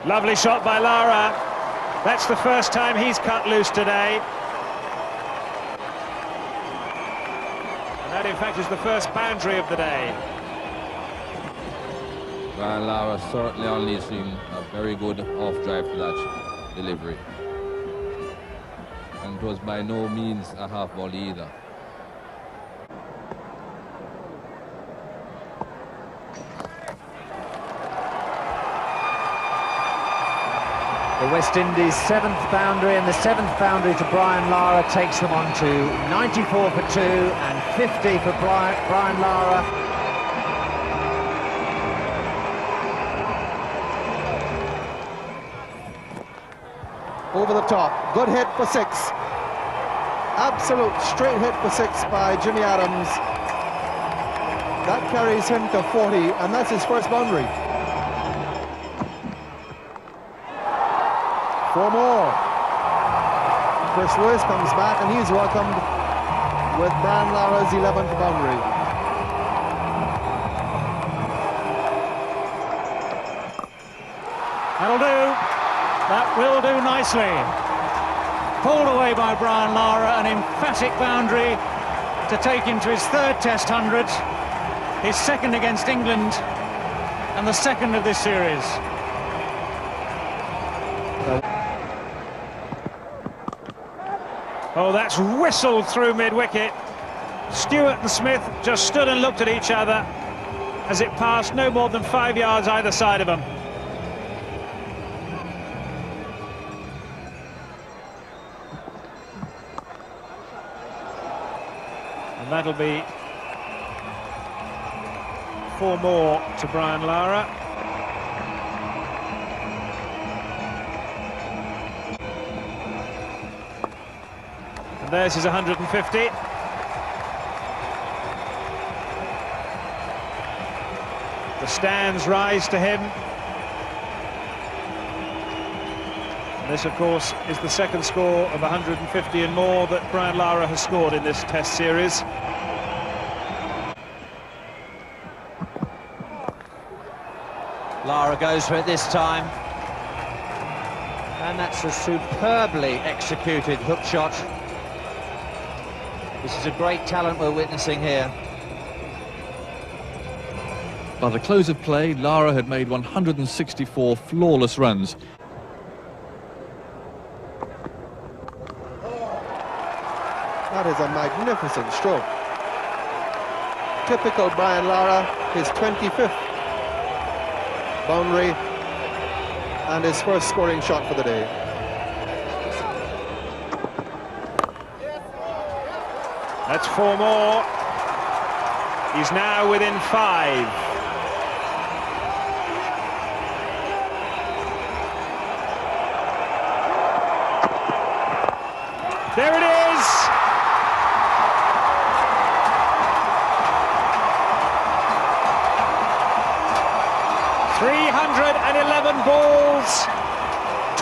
Lovely shot by Lara. That's the first time he's cut loose today. And that, in fact, is the first boundary of the day. Brian Lara certainly unleashing a very good off-drive to that delivery. And it was by no means a half volley either. The West Indies' 7th boundary, and the 7th boundary to Brian Lara takes them on to 94 for 2 and 50 for Brian Lara. Over the top, good hit for 6. Absolute straight hit for 6 by Jimmy Adams. That carries him to 40, and that's his first boundary. 4 more. Chris Lewis comes back, and he's welcomed with Brian Lara's 11th boundary. That'll do. That will do nicely. Pulled away by Brian Lara, an emphatic boundary to take him to his 3rd Test 100, his 2nd against England, and the 2nd of this series. Oh, that's whistled through mid-wicket. Stewart and Smith just stood and looked at each other as it passed no more than 5 yards either side of them. And that'll be 4 more to Brian Lara. There's his 150. The stands rise to him. And this, of course, is the 2nd score of 150 and more that Brian Lara has scored in this Test series. Lara goes for it this time. And that's a superbly executed hook shot. This is a great talent we're witnessing here. By the close of play, Lara had made 164 flawless runs. That is a magnificent stroke. Typical Brian Lara, his 25th boundary and his first scoring shot for the day. That's 4 more. He's now within 5. There it is! .311 balls,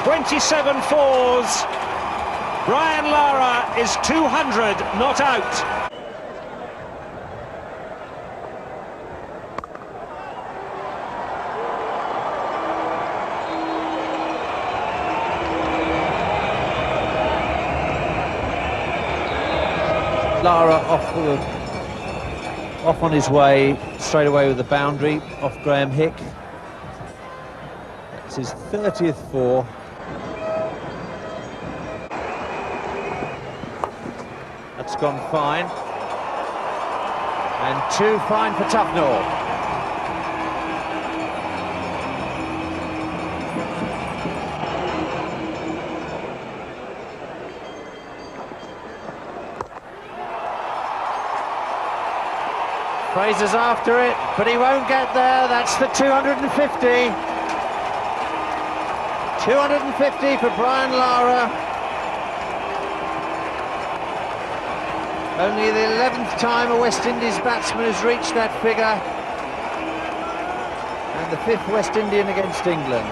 27 fours. Brian Lara is 200 not out. Lara off on his way, straight away with the boundary off Graham Hick. That's his 30th 4. That's gone fine. And 2 fine for Tufnell. Fraser's after it, but he won't get there. That's the 250. 250 for Brian Lara. Only the 11th time a West Indies batsman has reached that figure. And the 5th West Indian against England.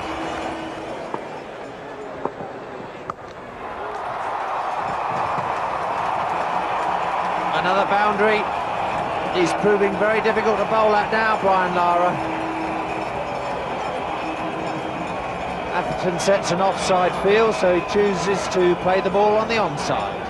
Another boundary. He's proving very difficult to bowl at now, Brian Lara. Atherton sets an offside field, so he chooses to play the ball on the onside.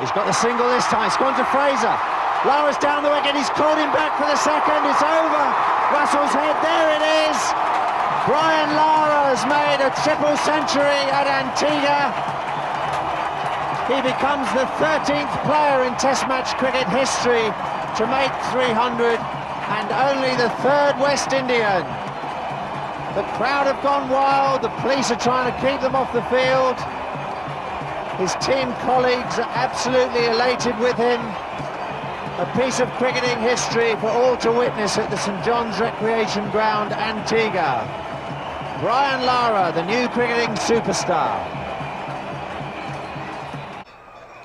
He's got the single this time, it's gone to Fraser. Lara's down the wicket, he's called him back for the second, it's over. Russell's head, there it is. Brian Lara has made a triple century at Antigua. He becomes the 13th player in Test match cricket history to make 300 and only the third West Indian. The crowd have gone wild, the police are trying to keep them off the field. His team colleagues are absolutely elated with him. A piece of cricketing history for all to witness at the St John's Recreation Ground, Antigua. Brian Lara, the new cricketing superstar.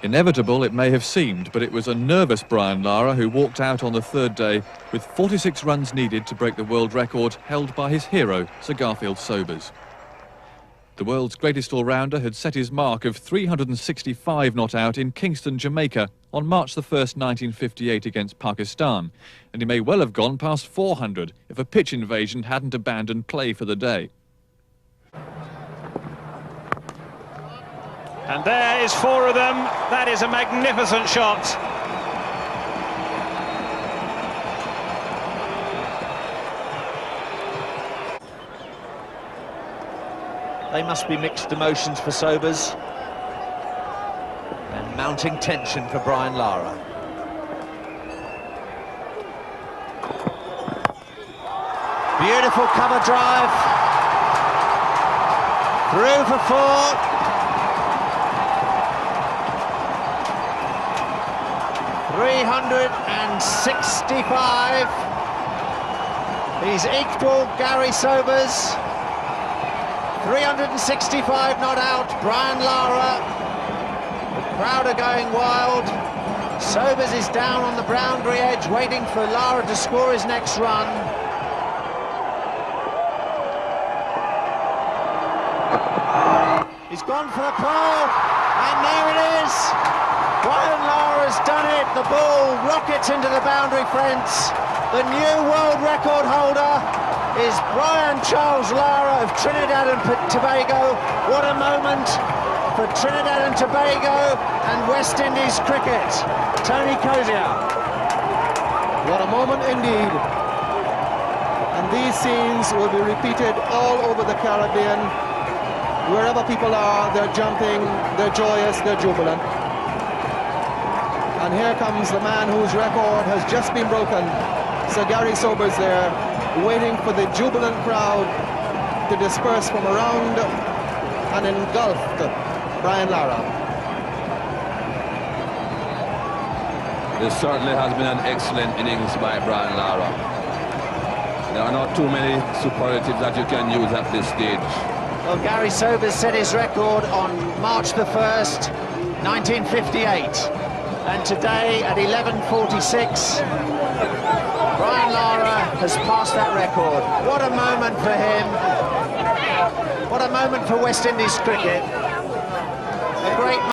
Inevitable it may have seemed, but it was a nervous Brian Lara who walked out on the third day with 46 runs needed to break the world record held by his hero, Sir Garfield Sobers. The world's greatest all-rounder had set his mark of 365 not out in Kingston, Jamaica on March the 1st, 1958 against Pakistan, and he may well have gone past 400 if a pitch invasion hadn't abandoned play for the day. And there is 4 of them. That is a magnificent shot. They must be mixed emotions for Sobers. And mounting tension for Brian Lara. Beautiful cover drive. Through for 4. .365. He's equal Gary Sobers. 365 not out, Brian Lara. The crowd are going wild. Sobers is down on the boundary edge, waiting for Lara to score his next run. He's gone for the pole, and there it is. Brian Lara's done it. The ball rockets into the boundary fence. The new world record holder is Brian Charles Lara of Trinidad and Tobago. What a moment for Trinidad and Tobago and West Indies cricket. Tony Cozier. What a moment indeed. And these scenes will be repeated all over the Caribbean. Wherever people are, they're jumping, they're joyous, they're jubilant. And here comes the man whose record has just been broken. Sir Gary Sobers there, waiting for the jubilant crowd to disperse from around and engulf Brian Lara. This certainly has been an excellent innings by Brian Lara. There are not too many superlatives that you can use at this stage. Well, Gary Sobers set his record on March the 1st, 1958. And today at 11:46, Brian Lara has passed that record. What a moment for him. What a moment for West Indies cricket. A great